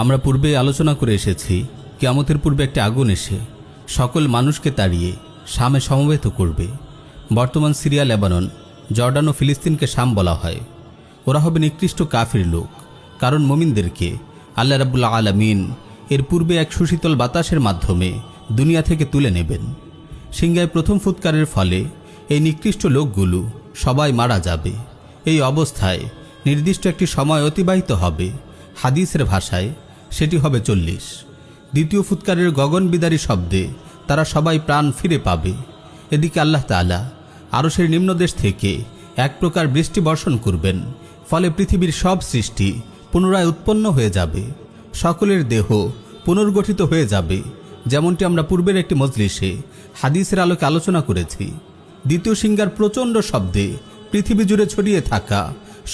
আমরা পূর্বে আলোচনা করে এসেছি কিয়ামতের পূর্বে একটি আগুন এসে সকল মানুষকে তাড়িয়ে শামে সমবেত করবে। বর্তমান সিরিয়া, লেবানন, জর্ডান ও ফিলিস্তিনকে শাম বলা হয়। ওরা হবে নিকৃষ্ট কাফির লোক, কারণ মুমিনদেরকে আল্লাহ রাব্বুল আলামিন এর পূর্বে এক সুশীতল বাতাসের মাধ্যমে দুনিয়া থেকে তুলে নেবেন। সিংহায় প্রথম ফুৎকারের ফলে এই নিকৃষ্ট লোকগুলো সবাই মারা যাবে। এই অবস্থায় নির্দিষ্ট একটি সময় অতিবাহিত হবে। হাদিসের ভাষায় সেটি হবে 40। দ্বিতীয় ফুৎকারের গগনবিদারী শব্দে তারা সবাই প্রাণ ফিরে পাবে। এদিকে আল্লাহ তাআলা আরশের নিম্নদেশ থেকে এক প্রকার বৃষ্টি বর্ষণ করবেন। ফলে পৃথিবীর সব সৃষ্টি পুনরায় উৎপন্ন হয়ে যাবে। সকলের দেহ পুনর্গঠিত হয়ে যাবে, যেমনটি আমরা পূর্বের একটি মজলিসে হাদিসের আলোকে আলোচনা করেছি। দ্বিতীয় সিংহার প্রচণ্ড শব্দে পৃথিবী জুড়ে ছড়িয়ে থাকা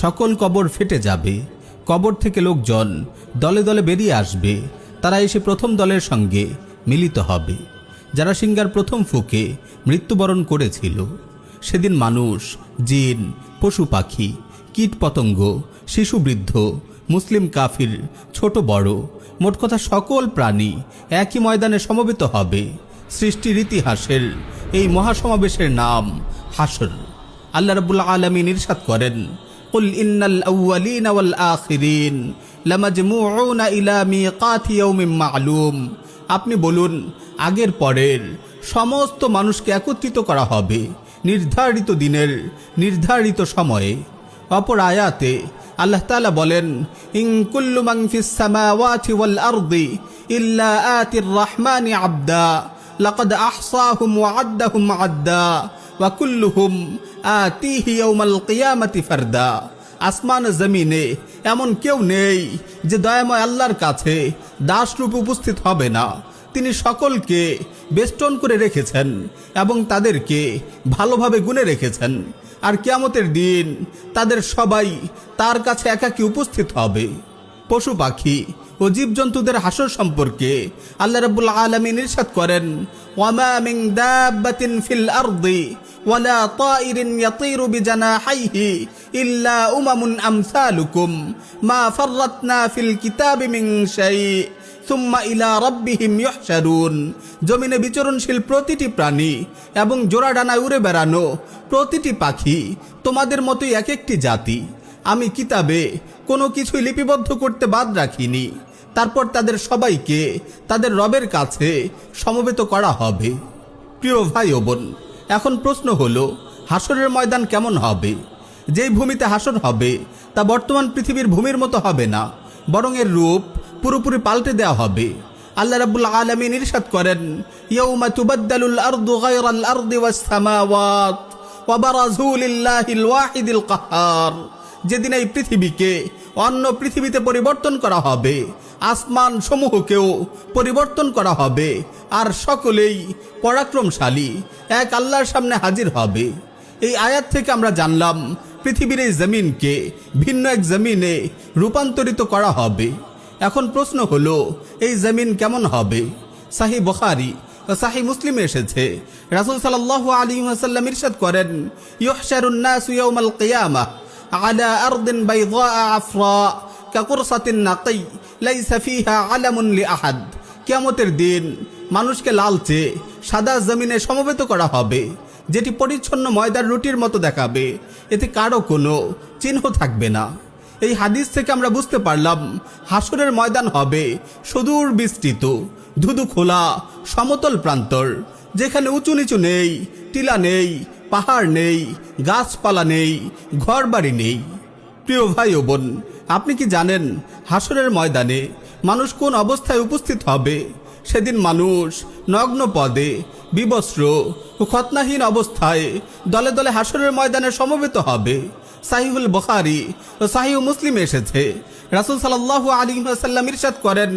সকল কবর ফেটে যাবে। কবর থেকে লোকজন দলে দলে বেরিয়ে আসবে। তারা এসে প্রথম দলের সঙ্গে মিলিত হবে, যারা সিংহার প্রথম ফুঁকে মৃত্যুবরণ করেছিল। সেদিন মানুষ, জিন, পশু পাখি, কীট পতঙ্গ, শিশু, বৃদ্ধ, মুসলিম, কাফির, ছোট বড়, মোট কথা সকল প্রাণী একই ময়দানে সমবেত হবে। সৃষ্টির ইতিহাসের এই মহাসমাবেশের নাম হাসর। আল্লাহ রাব্বুল আলামিন ইরশাদ করেন, কুল ইন্নাল আউয়ালিনা ওয়াল আখিরিন লামাজমুউনা ইলা মিকাতি ইয়াউমিন মা'লুম। আপনি বলুন, আগের পরের সমস্ত মানুষকে একত্রিত করা হবে নির্ধারিত দিনের নির্ধারিত সময়ে। অপর আয়াতে আল্লাহ তাআলা বলেন, ইন কুল্লু মান ফিস সামাওয়াতি ওয়াল আরদি ইল্লা আতির রহমানি আবদা লাকাদ আহসাহুম ওয়া আদ্দাহুম আদ্দা ওয়া কুল্লুহুম আতিহি ইয়াউমাল কিয়ামাতি ফারদা। আসমান জমিনে এমন কেউ নেই যে দয়াময় আল্লাহর কাছে দাসরূপ উপস্থিত হবে না। তিনি সকলকে বেষ্টন করে রেখেছেন এবং তাদেরকে ভালোভাবে গুণে রেখেছেন। আর কিয়ামতের দিন তাদের সবাই তার কাছে একাকী উপস্থিত হবে। পশু পাখি ও জীবজন্তুদের হাসর সম্পর্কে আল্লাহ রাব্বুল আলামিন ইরশাদ করেন, ওয়ামা মিন দাব্বাতিন ফিল আরদি ওয়ালা তাইরিন ইয়াতিরু বিজানাহিহি ইল্লা উমামুন আমসালুকুম মা ফাররাতনা ফিল কিতাবি মিন শাই সুম্মা ইলা রাব্বিহিম ইউহশারুন। জমিনে বিচরণশীল প্রতিটি প্রাণী এবং জোড়া ডানায় উড়ে বেড়ানো প্রতিটি পাখি তোমাদের মতোই এক একটি জাতি। আমি কিতাবে কোনো কিছুই লিপিবদ্ধ করতে বাদ রাখিনি। তারপর তাদের সবাইকে তাদের রবের কাছে সমবেত করা হবে। প্রিয় ভাই ও বোন, এখন প্রশ্ন হলো, হাসরের ময়দান কেমন হবে? যেই ভূমিতে হাসর হবে তা বর্তমান পৃথিবীর ভূমির মতো হবে না, বরং এর রূপ পুরোপুরি পাল্টে দেওয়া হবে। আল্লাহ রাব্বুল আলামিন ইরশাদ করেন, ইয়াউমা তুবাদদালুল আরদু গায়রাল আরদি ওয়াস সামাওয়াত ওয়া বারাজু লিল্লাহিল ওয়াহিদিল কাহ্হার। যেদিন এই পৃথিবীকে অন্য পৃথিবীতে পরিবর্তন করা হবে, আসমান সমূহকেও পরিবর্তন করা হবে, আর সকলেই পরাক্রমশালী এক আল্লাহর সামনে হাজির হবে। এই আয়াত থেকে আমরা জানলাম পৃথিবীর এই জমিনকে ভিন্ন এক জমিনে রূপান্তরিত করা হবে। এখন প্রশ্ন হলো, এই জমিন কেমন হবে? সাহিহ বুখারী ও সাহিহ মুসলিমে এসেছে, রাসূল সাল্লাল্লাহু আলাইহি ওয়াসাল্লাম ইরশাদ করেন, ইউহশারুন নাসু ইয়াউমাল কিয়ামাহ আলা আরদিন বাইযা আফরা কাকুরসাতিন নাকি লাইসা ফিহা আলামুন লিআহাদ। কিয়ামতের দিন মানুষকে লালচে সাদা জমিনে সমবেত করা হবে, যেটি পরিচ্ছন্ন ময়দার রুটির মতো দেখাবে। এতে কারো কোনো চিহ্ন থাকবে না। এই হাদিস থেকে আমরা বুঝতে পারলাম হাসরের ময়দান হবে সুদূর বিস্তৃত, ধুধু খোলা সমতল প্রান্তর, যেখানে উঁচু নিচু নেই, টিলা নেই, পাহাড় নেই, গাছপালা নেই, ঘরবাড়ি নেই। প্রিয় ভাই ও বোন, আপনি কি জানেন হাসরের ময়দানে মানুষ কোন অবস্থায় উপস্থিত হবে? সেদিন মানুষ নগ্ন পদে, বিবস্ত্র ও খতনাহীন অবস্থায় দলে দলে হাসরের ময়দানে সমবেত হবে। সাহিহুল বুখারী ও সাহিহ মুসলিমে এসেছে, রাসূল সাল্লাল্লাহু আলাইহি ওয়াসাল্লাম ইরশাদ করেন,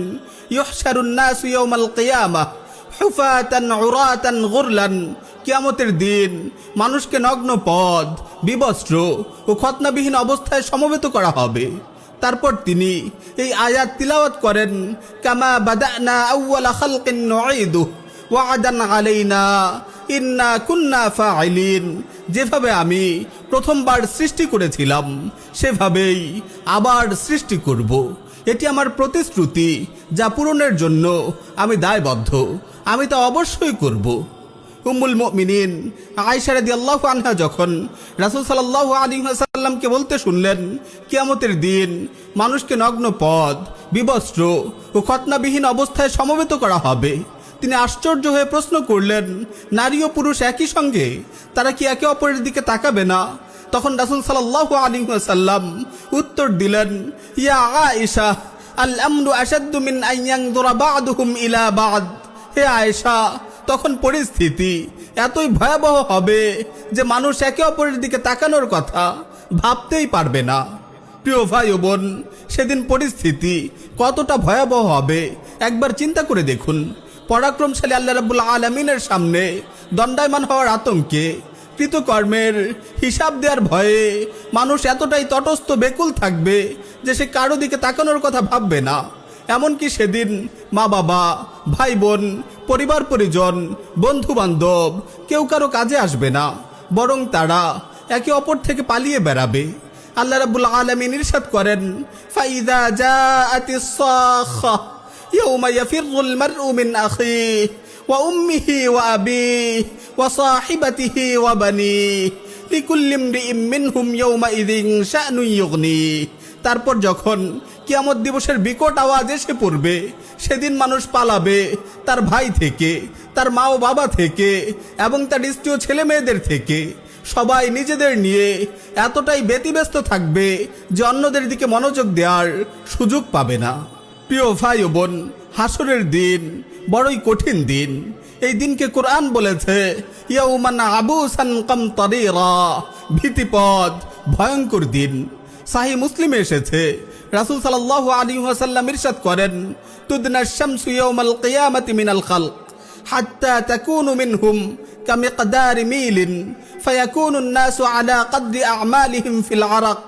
ইউহশারুন নাসু ইয়াউমাল কিয়ামাহ হুফাতান উরাতান গুরলান। কিয়ামতের দিন মানুষকে নগ্ন পদ, বিবস্ত্র ও খতনাবিহীন অবস্থায় সমবেত করা হবে। তারপর তিনি এই আয়াত তিলাওয়াত করেন, কামা বাদানা আউওয়ালা খালকিন নুঈদুহু ওয়া'দান আলাইনা ইন্না কুন্না ফাইলিন। যেভাবে আমি প্রথমবার সৃষ্টি করেছিলাম সেভাবেই আবার সৃষ্টি করব। এটি আমার প্রতিশ্রুতি, যা পূরণের জন্য আমি দায়বদ্ধ। আমি তা অবশ্যই করব। উম্মুল মুমিনিন আয়েশা রাদিয়াল্লাহু আনহা যখন রাসূল সাল্লাল্লাহু আলাইহি ওয়াসাল্লামকে বলতে শুনলেন কিয়ামতের দিন মানুষকে নগ্ন পদ, বিবস্ত্র ও খতনাবিহীন অবস্থায় সমবেত করা হবে, তিনি আশ্চর্য হয়ে প্রশ্ন করলেন, নারী ও পুরুষ একই সঙ্গে, তারা কি একে অপরের দিকে তাকাবে না? তখন রাসূল সাল্লাল্লাহু আলাইহি ওয়াসাল্লাম উত্তর দিলেন, ইয়া আয়েশা, আল আমরু আশাদ্দু মিন আন ইয়ানযুরা বা'দুহুম ইলা বা'দ। হে আয়েশা, তখন পরিস্থিতি এতই ভয়াবহ হবে যে মানুষ একে অপরের দিকে তাকানোর কথা ভাবতেই পারবে না। প্রিয় ভাই ও বোন, সেদিন পরিস্থিতি কতটা ভয়াবহ হবে একবার চিন্তা করে দেখুন। পরাক্রমশালী আল্লাহ রাব্বুল আলামিনের সামনে দণ্ডায়মান হওয়ার আতঙ্কে, কৃতকর্মের হিসাব দেওয়ার ভয়ে মানুষ এতটাই তটস্থ বেকুল থাকবে যে সে কারো দিকে তাকানোর কথা ভাববে না। এমনকি সেদিন মা বাবা, ভাই বোন, পরিবার পরিজন, বন্ধু বান্ধব কেউ কারো কাজে আসবে না, বরং তারা একে অপর থেকে পালিয়ে বেড়াবে। আল্লাহ রাব্বুল আলামিন ইরশাদ করেন, ফাইযা জাআতিস সাখা ইয়াওমা ইয়াফিরুল মারউ মিন আখিহি ওয়া উম্মিহি ওয়া আবিহি ওয়া সাহিবাতিহি ওয়া বানিহি লিকুল্লি ইমরিইম মিনহুম ইয়াওমা ইযিন শা'নুন ইউগনি। তারপর যখন কিয়ামত দিবসের বিকট আওয়াজ এসে পড়বে, সেদিন মানুষ পালাবে তার ভাই থেকে, তার মা ও বাবা থেকে এবং তার স্ত্রী ও ছেলে মেয়েদের থেকে। সবাই নিজেদের নিয়ে এতটাই ব্যতিব্যস্ত থাকবে যে অন্যদের দিকে মনোযোগ দেওয়ার সুযোগ পাবে না। প্রিয় ভাই ও বোন, হাসরের দিন বড়ই কঠিন দিন। এই দিনকে কোরআন বলেছে ইয়াউমান আবুসান কামতারিরা, ভীতিপদ, ভয়ঙ্কর দিন। সাহিহ মুসলিমে এসেছে, রাসূল সাল্লাল্লাহু আলাইহি ওয়াসাল্লাম ইরশাদ করেন, তুদনা শামসু ইয়াউমাল কিয়ামাতি মিনাল খালক হাত্তা তাকুনু মিনহুম কামিকদারি মিলিন ফায়াকুনু الناس على قدر أعمالهم في العرق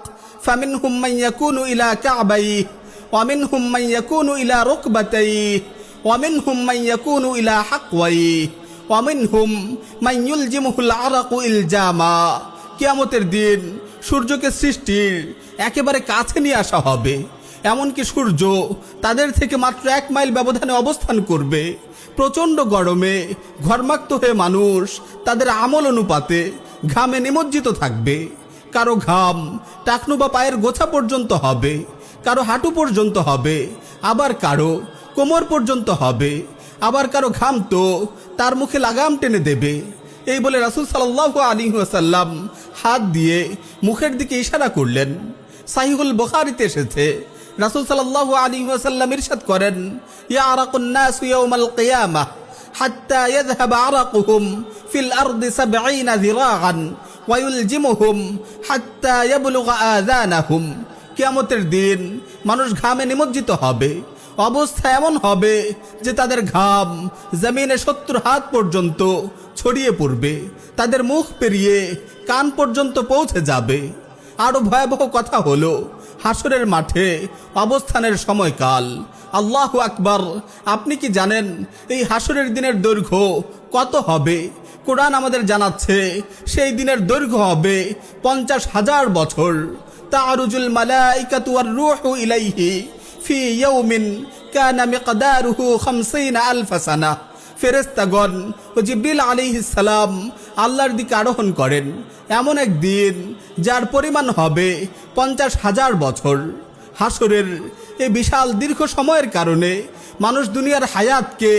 فمنهم من يكون إلى كعبيه ومنهم من يكون إلى ركبتيه ومنهم من يكون إلى حقويه ومنهم من يلجمه العرق إلجاما। কিয়ামতের দিন সূর্যকে সৃষ্টির একেবারে কাছে নিয়ে আসা হবে। এমনকি সূর্য তাদের থেকে মাত্র 1 মাইল ব্যবধানে অবস্থান করবে। প্রচণ্ড গরমে ঘর্মাক্ত হয়ে মানুষ তাদের আমল অনুপাতে ঘামে নিমজ্জিত থাকবে। কারো ঘাম টাকনু বা পায়ের গোছা পর্যন্ত হবে, কারো হাঁটু পর্যন্ত হবে, আবার কারো কোমর পর্যন্ত হবে, আবার কারো ঘাম তো তার মুখে লাগাম টেনে দেবে। এই বলে রাসূল সাল্লাল্লাহু আলাইহি ওয়াসাল্লাম হাত দিয়ে মুখের দিকে ইশারা করলেন। সাহিহুল বুখারীতে এসেছে, রাসূল সাল্লাল্লাহু আলাইহি ওয়াসাল্লাম ইরশাদ করেন, ইয়ারাকুন নাস ইয়াউমাল কিয়ামাহ হাত্তা ইয়াযহাবা আরাকুহুম ফিল আরদি 70 যিরাআন ওয়া ইউলজিমুহুম হাত্তা ইয়াবলুগা আযানাহুম। কিয়ামতের দিন মানুষ ঘামে নিমজ্জিত হবে। অবস্থা এমন হবে যে তাদের ঘাম জমিনে 70 হাত পর্যন্ত ছড়িয়ে পড়বে, তাদের মুখ পেরিয়ে কান পর্যন্ত পৌঁছে যাবে। আরো ভয়াবহ কথা হলো হাসরের মাঠে অবস্থানের সময়কাল। আল্লাহু আকবার! আপনি কি জানেন এই হাসরের দিনের দৈর্ঘ্য কত হবে? কোরআন আমাদের জানাচ্ছে সেই দিনের দৈর্ঘ্য হবে 50,000 বছর। তা'রুজুল মালাইকাতু ওয়ার রূহু ইলাইহি ফি ইয়াউমিন কানা মিকদারুহু 50,000 সানা। ফেরেশতাগণ ও জিবরিল আলাইহিস সালাম আল্লাহর দিকে আরোহণ করেন এমন এক দিন যার পরিমাণ হবে 50,000 বছর। হাসরের এই বিশাল দীর্ঘ সময়ের কারণে মানুষ দুনিয়ার হায়াতকে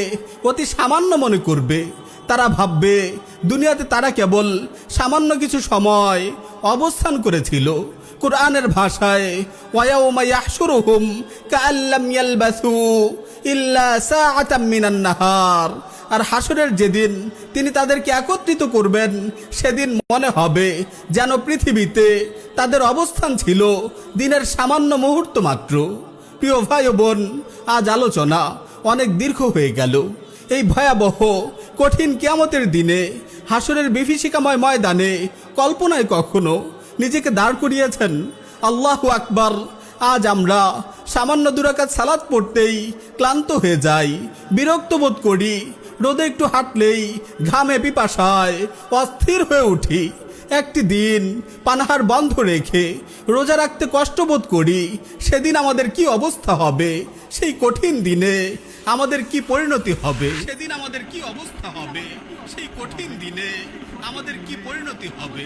অতি সামান্য মনে করবে। তারা ভাববে দুনিয়াতে তারা কেবল সামান্য কিছু সময় অবস্থান করেছিল। কুরআনের ভাষায় ওয়ায়াউমা ইয়াহশুরুহুম কাআল্লাম ইয়ালবাসু ইল্লা সাআতাম মিনান নাহার। আর হাসরের যেদিন তিনি তাদেরকে একত্রিত করবেন, সেদিন মনে হবে যেন পৃথিবীতে তাদের অবস্থান ছিল দিনের সামান্য মুহূর্ত মাত্র। প্রিয় ভাই ও বোন, আজ আলোচনা অনেক দীর্ঘ হয়ে গেল। এই ভয়াবহ কঠিন কিয়ামতের দিনে হাসরের বিভীষিকাময় ময়দানে কল্পনায় কখনো নিজেকে দাঁড় করিয়েছেন? আল্লাহু আকবার! আজ আমরা সামান্য 2 রাকাত সালাত পড়তেই ক্লান্ত হয়ে যাই, বিরক্ত বোধ করি, রোদে একটু হাঁটলেই ঘামে পিপাসায় অস্থির হয়ে উঠি। একটি দিন পানাহার বন্ধ রেখে রোজা রাখতে কষ্টবোধ করি, সেদিন আমাদের কি অবস্থা হবে? সেই কঠিন দিনে আমাদের কি পরিণতি হবে? সেদিন আমাদের কি অবস্থা হবে? সেই কঠিন দিনে আমাদের কি পরিণতি হবে?